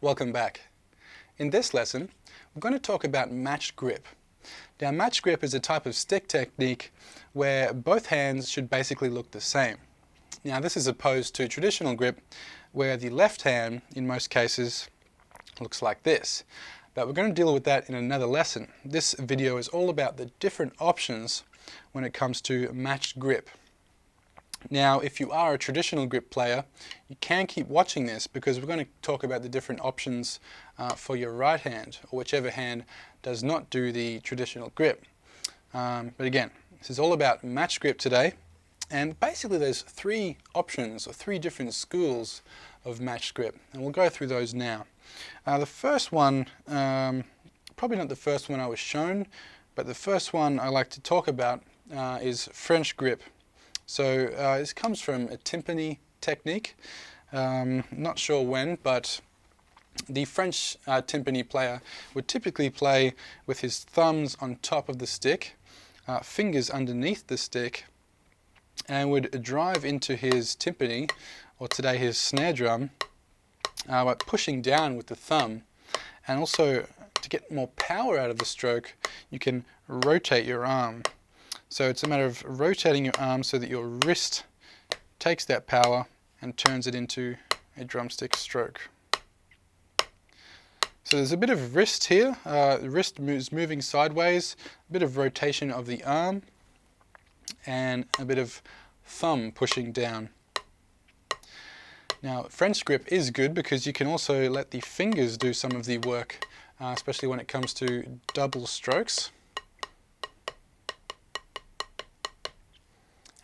Welcome back. In this lesson, we're going to talk about matched grip. Now, matched grip is a type of stick technique where both hands should basically look the same. Now, this is opposed to traditional grip where the left hand, in most cases, looks like this. But we're going to deal with that in another lesson. This video is all about the different options when it comes to matched grip. Now, if you are a traditional grip player, you can keep watching this because we're going to talk about the different options for your right hand, or whichever hand does not do the traditional grip. But again, this is all about matched grip today, and basically there's three options or three different schools of matched grip, and we'll go through those now. The first one, probably not the first one I was shown, but the first one I like to talk about is French grip. So this comes from a timpani technique. Not sure when, but the French timpani player would typically play with his thumbs on top of the stick, fingers underneath the stick, and would drive into his timpani, or today his snare drum, by pushing down with the thumb. And also, to get more power out of the stroke, you can rotate your arm. So it's a matter of rotating your arm so that your wrist takes that power and turns it into a drumstick stroke. So there's a bit of wrist here, the wrist is moving sideways, a bit of rotation of the arm, and a bit of thumb pushing down. Now, French grip is good because you can also let the fingers do some of the work, especially when it comes to double strokes.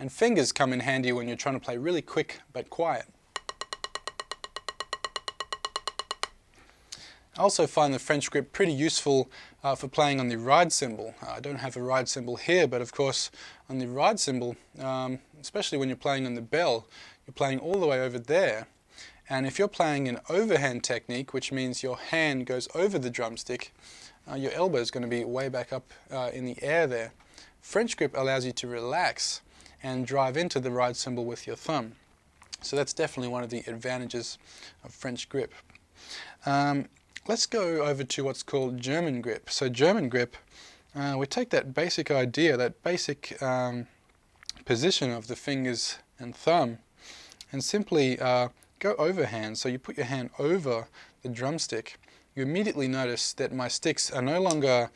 And fingers come in handy when you're trying to play really quick but quiet. I also find the French grip pretty useful for playing on the ride cymbal. I don't have a ride cymbal here, but of course on the ride cymbal, especially when you're playing on the bell, you're playing all the way over there. And if you're playing an overhand technique, which means your hand goes over the drumstick, your elbow is going to be way back up in the air there. French grip allows you to relax and drive into the ride cymbal with your thumb. So that's definitely one of the advantages of French grip. Let's go over to what's called German grip. So German grip, we take that basic idea, that basic position of the fingers and thumb, and simply go overhand. So you put your hand over the drumstick. You immediately notice that my sticks are no longer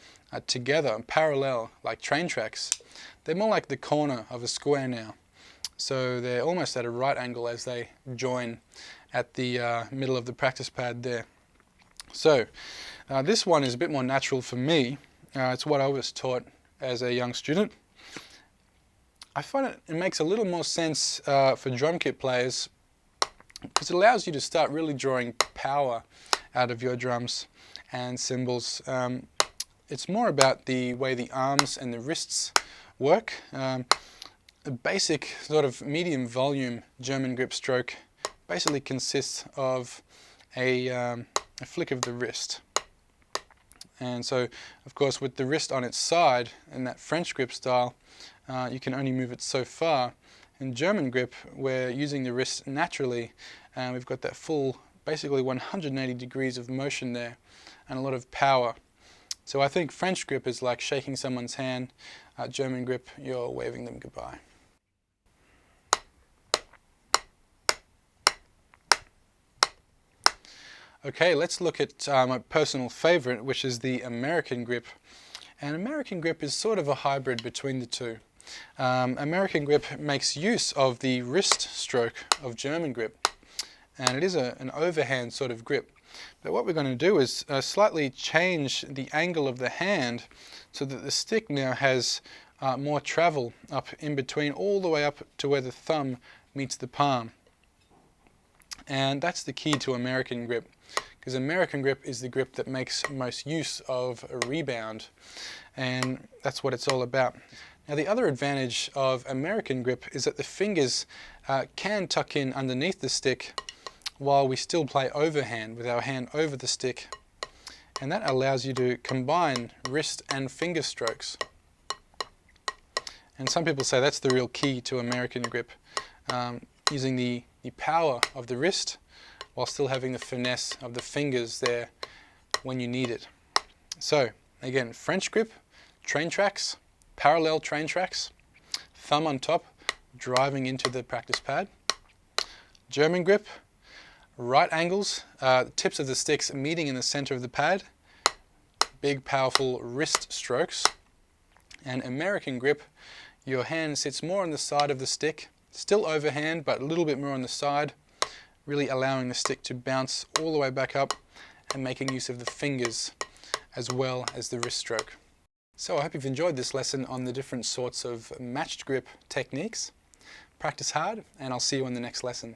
together, parallel, like train tracks. They're more like the corner of a square now. So they're almost at a right angle as they join at the middle of the practice pad there. So this one is a bit more natural for me. It's what I was taught as a young student. I find it makes a little more sense for drum kit players because it allows you to start really drawing power out of your drums and cymbals. It's more about the way the arms and the wrists work. A basic sort of medium volume German grip stroke basically consists of a flick of the wrist. And so, of course, with the wrist on its side in that French grip style, you can only move it so far. In German grip, we're using the wrist naturally, and we've got that full, basically 180 degrees of motion there, and a lot of power. So I think French grip is like shaking someone's hand. German grip, you're waving them goodbye. Okay, let's look at my personal favorite, which is the American grip. And American grip is sort of a hybrid between the two. American grip makes use of the wrist stroke of German grip, and it is an overhand sort of grip. But what we're going to do is slightly change the angle of the hand so that the stick now has more travel up in between, all the way up to where the thumb meets the palm. And that's the key to American grip, because American grip is the grip that makes most use of a rebound, and that's what it's all about. Now, the other advantage of American grip is that the fingers can tuck in underneath the stick while we still play overhand with our hand over the stick, and that allows you to combine wrist and finger strokes. And some people say that's the real key to American grip, using the power of the wrist while still having the finesse of the fingers there when you need it. So again, French grip, train tracks, parallel train tracks, thumb on top, driving into the practice pad. German grip, right angles, tips of the sticks meeting in the center of the pad, big powerful wrist strokes. And American grip, your hand sits more on the side of the stick, still overhand but a little bit more on the side, really allowing the stick to bounce all the way back up and making use of the fingers as well as the wrist stroke. So I hope you've enjoyed this lesson on the different sorts of matched grip techniques. Practice hard, and I'll see you in the next lesson.